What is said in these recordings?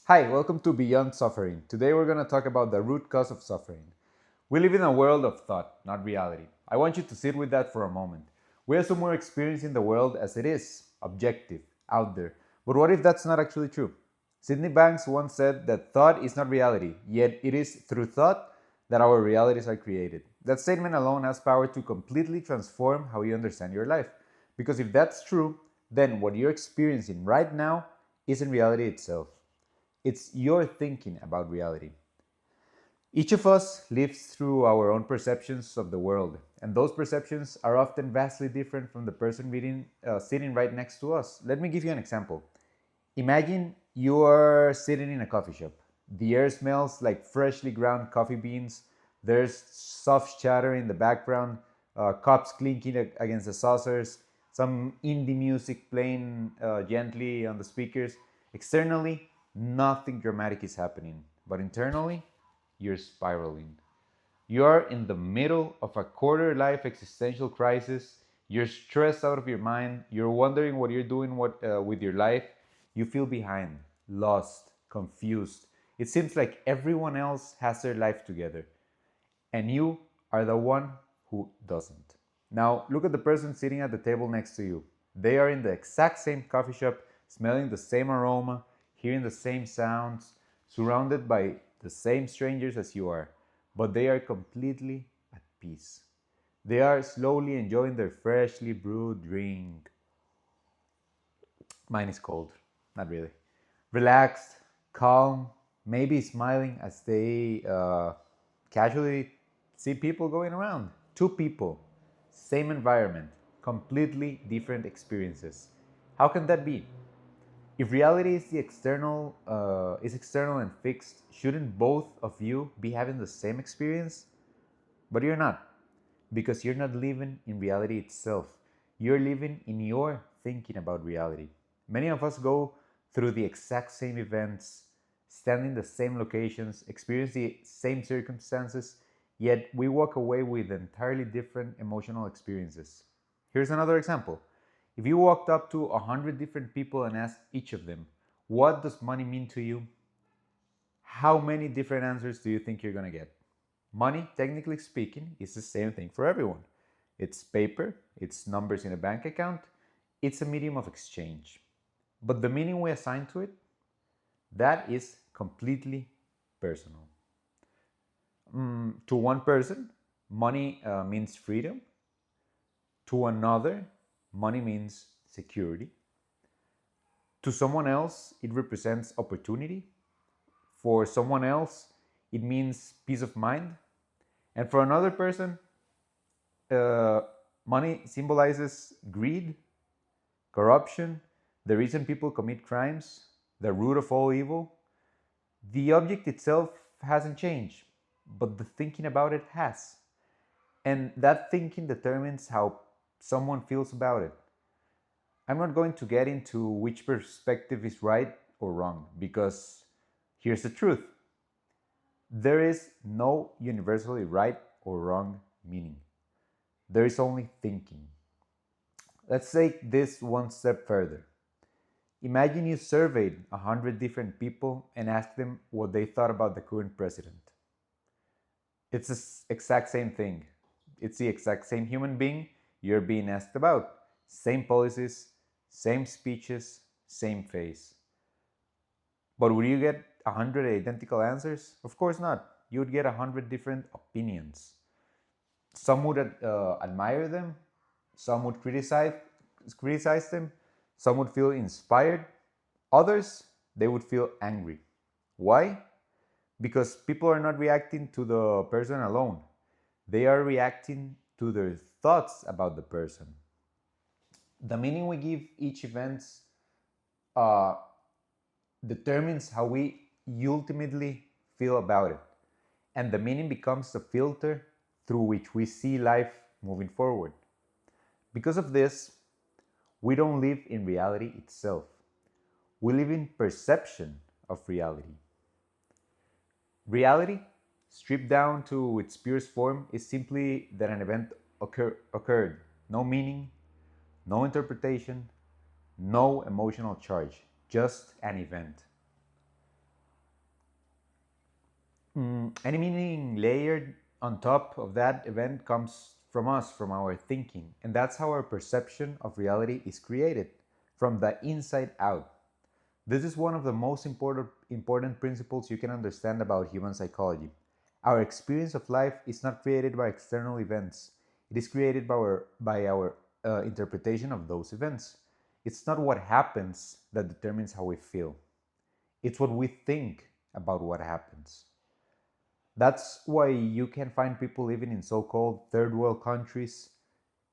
Hi, welcome to Beyond Suffering. Today we're going to talk about the root cause of suffering. We live in a world of thought, not reality. I want you to sit with that for a moment. We assume we're experiencing the world as it is, objective, out there. But what if that's not actually true? Sydney Banks once said that thought is not reality, yet it is through thought that our realities are created. That statement alone has power to completely transform how you understand your life. Because if that's true, then what you're experiencing right now isn't reality itself. It's your thinking about reality. Each of us lives through our own perceptions of the world, and those perceptions are often vastly different from the person sitting right next to us. Let me give you an example. Imagine you are sitting in a coffee shop. The air smells like freshly ground coffee beans. There's soft chatter in the background, cups clinking against the saucers, some indie music playing gently on the speakers. Externally, nothing dramatic is happening, but internally, you're spiraling. You're in the middle of a quarter life existential crisis. You're stressed out of your mind. You're wondering what you're doing with your life. You feel behind, lost, confused. It seems like everyone else has their life together, and you are the one who doesn't. Now, look at the person sitting at the table next to you. They are in the exact same coffee shop, smelling the same aroma, hearing the same sounds, surrounded by the same strangers as you are, but they are completely at peace. They are slowly enjoying their freshly brewed drink. Mine is cold, not really. Relaxed, calm, maybe smiling as they casually see people going around. Two people, same environment, completely different experiences. How can that be? If reality is external and fixed, shouldn't both of you be having the same experience? But you're not, because you're not living in reality itself. You're living in your thinking about reality. Many of us go through the exact same events, stand in the same locations, experience the same circumstances, yet we walk away with entirely different emotional experiences. Here's another example. If you walked up to 100 different people and asked each of them, what does money mean to you? How many different answers do you think you're going to get? Money, technically speaking, is the same thing for everyone. It's paper, it's numbers in a bank account, it's a medium of exchange. But the meaning we assign to it, that is completely personal. To one person, money means freedom. To another, money means security. To someone else, it represents opportunity. For someone else, it means peace of mind. And for another person, uh, money symbolizes greed, corruption, the reason people commit crimes, the root of all evil. The object itself hasn't changed, but the thinking about it has. And that thinking determines how someone feels about it. I'm not going to get into which perspective is right or wrong, because here's the truth: there is no universally right or wrong meaning. There is only thinking. Let's take this one step further. Imagine you surveyed 100 different people and asked them what they thought about the current president. It's the exact same thing. It's the exact same human being you're being asked about. Same policies, same speeches, same face. But would you get 100 identical answers? Of course not. You would get 100 different opinions. Some would admire them, some would criticize them, some would feel inspired, others they would feel angry. Why? Because people are not reacting to the person alone. They are reacting to their thoughts about the person. The meaning we give each event uh, determines how we ultimately feel about it. And the meaning becomes the filter through which we see life moving forward. Because of this, we don't live in reality itself. We live in perception of reality. Reality, stripped down to its purest form, is simply that an event occurred. No meaning, no interpretation, no emotional charge, just an event. Any meaning layered on top of that event comes from us, from our thinking. And that's how our perception of reality is created, from the inside out. This is one of the most important principles you can understand about human psychology. Our experience of life is not created by external events, it is created by our interpretation of those events. It's not what happens that determines how we feel, it's what we think about what happens. That's why you can find people living in so called third world countries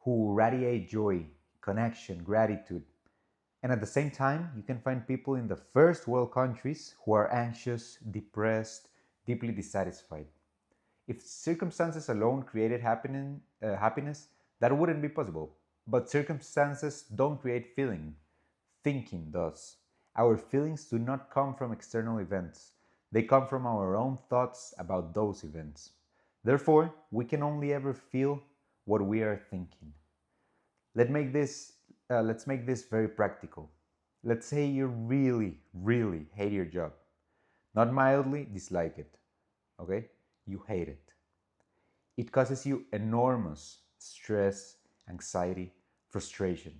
who radiate joy, connection, gratitude. And at the same time, you can find people in the first world countries who are anxious, depressed, deeply dissatisfied. If circumstances alone created happiness, that wouldn't be possible. But circumstances don't create feeling, thinking does. Our feelings do not come from external events, they come from our own thoughts about those events. Therefore, we can only ever feel what we are thinking. Let make this, let's make this very practical. Let's say you really, really hate your job. Not mildly dislike it, okay? You hate it. It causes you enormous stress, anxiety, frustration.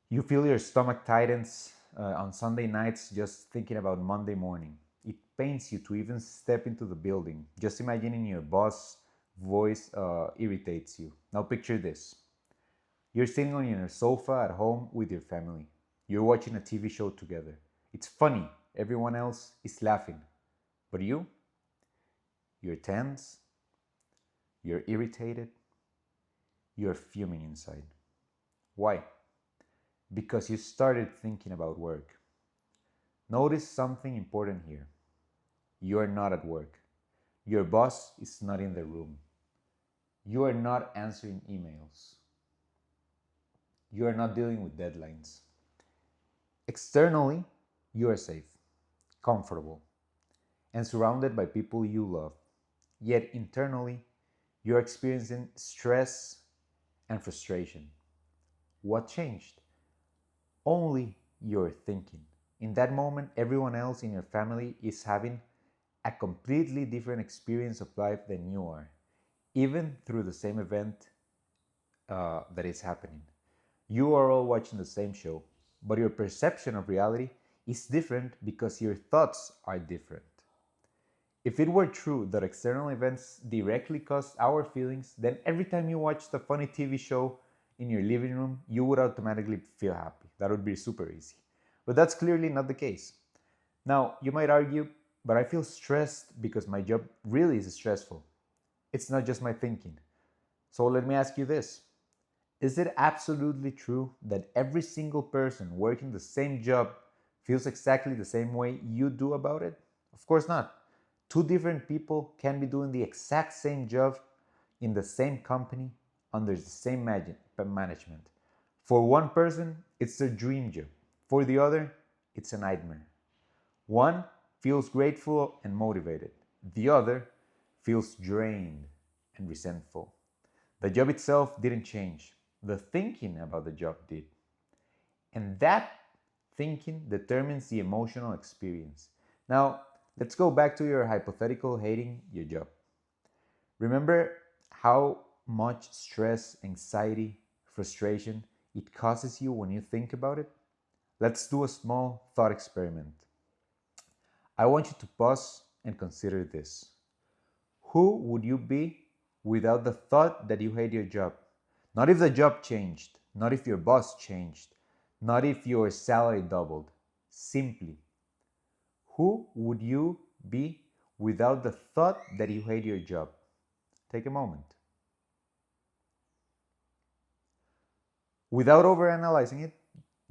You feel your stomach tightens on Sunday nights just thinking about Monday morning. It pains you to even step into the building. Just imagining your boss voice irritates you. Now picture this. You're sitting on your sofa at home with your family. You're watching a TV show together. It's funny. Everyone else is laughing. But you're tense, you're irritated, you're fuming inside. Why? Because you started thinking about work. Notice something important here. You are not at work. Your boss is not in the room. You are not answering emails. You are not dealing with deadlines. Externally, you are safe, comfortable, and surrounded by people you love. Yet internally, you're experiencing stress and frustration. What changed? Only your thinking. In that moment, everyone else in your family is having a completely different experience of life than you are, even through the same event that is happening. You are all watching the same show, but your perception of reality is different because your thoughts are different. If it were true that external events directly cause our feelings, then every time you watched a funny TV show in your living room, you would automatically feel happy. That would be super easy. But that's clearly not the case. Now, you might argue, but I feel stressed because my job really is stressful. It's not just my thinking. So let me ask you this. Is it absolutely true that every single person working the same job feels exactly the same way you do about it? Of course not. Two different people can be doing the exact same job in the same company under the same management. For one person, it's their dream job. For the other, it's a nightmare. One feels grateful and motivated. The other feels drained and resentful. The job itself didn't change. The thinking about the job did. And that thinking determines the emotional experience. Now, let's go back to your hypothetical hating your job. Remember how much stress, anxiety, frustration it causes you when you think about it? Let's do a small thought experiment. I want you to pause and consider this. Who would you be without the thought that you hate your job? Not if the job changed, not if your boss changed, not if your salary doubled. Simply, who would you be without the thought that you hate your job? Take a moment. Without overanalyzing it,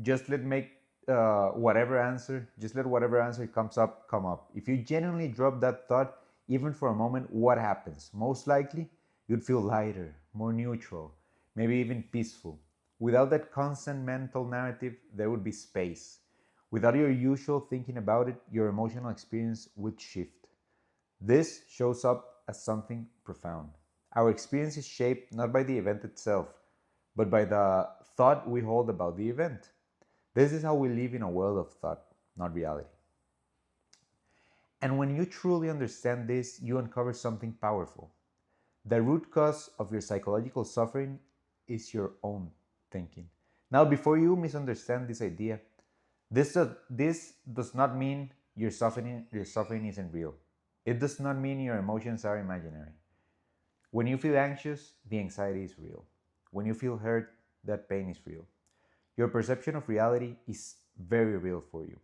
just let make just let whatever answer comes up come up. If you genuinely drop that thought, even for a moment, what happens? Most likely, you'd feel lighter, more neutral, maybe even peaceful. Without that constant mental narrative, there would be space. Without your usual thinking about it, your emotional experience would shift. This shows up as something profound. Our experience is shaped not by the event itself, but by the thought we hold about the event. This is how we live in a world of thought, not reality. And when you truly understand this, you uncover something powerful. The root cause of your psychological suffering is your own thinking. Now, before you misunderstand this idea, this does not mean your suffering isn't real. It does not mean your emotions are imaginary. When you feel anxious, the anxiety is real. When you feel hurt, that pain is real. Your perception of reality is very real for you.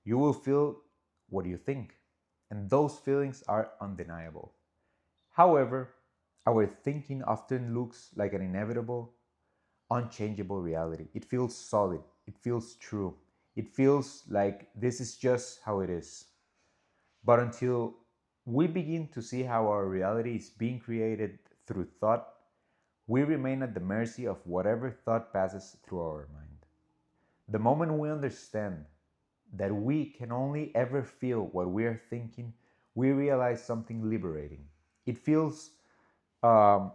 You will feel what you think, and those feelings are undeniable. However, our thinking often looks like an inevitable, unchangeable reality. It feels solid, it feels true, it feels like this is just how it is. But until we begin to see how our reality is being created through thought, we remain at the mercy of whatever thought passes through our mind. The moment we understand that we can only ever feel what we are thinking, we realize something liberating. It feels um,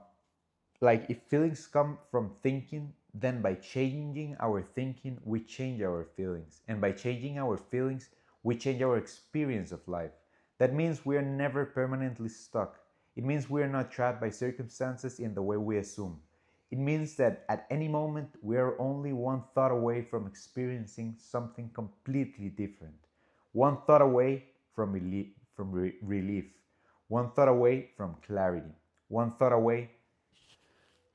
like if feelings come from thinking, then by changing our thinking, we change our feelings. And by changing our feelings, we change our experience of life. That means we are never permanently stuck. It means we are not trapped by circumstances in the way we assume. It means that at any moment we are only one thought away from experiencing something completely different. One thought away from relief. One thought away from clarity. One thought away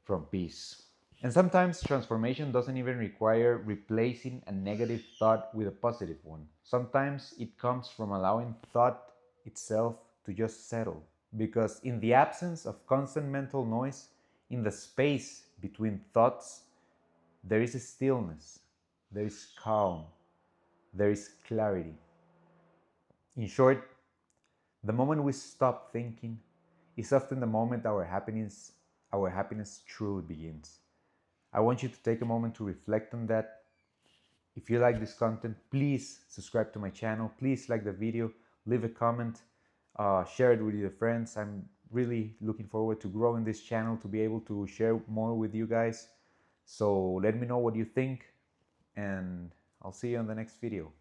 from peace. And sometimes transformation doesn't even require replacing a negative thought with a positive one. Sometimes it comes from allowing thought itself to just settle. Because in the absence of constant mental noise, in the space between thoughts, there is a stillness, there is calm, there is clarity. In short, the moment we stop thinking is often the moment our happiness truly begins. I want you to take a moment to reflect on that. If you like this content, please subscribe to my channel. Please like the video, leave a comment, share it with your friends. I'm really looking forward to growing this channel to be able to share more with you guys. So let me know what you think, and I'll see you on the next video.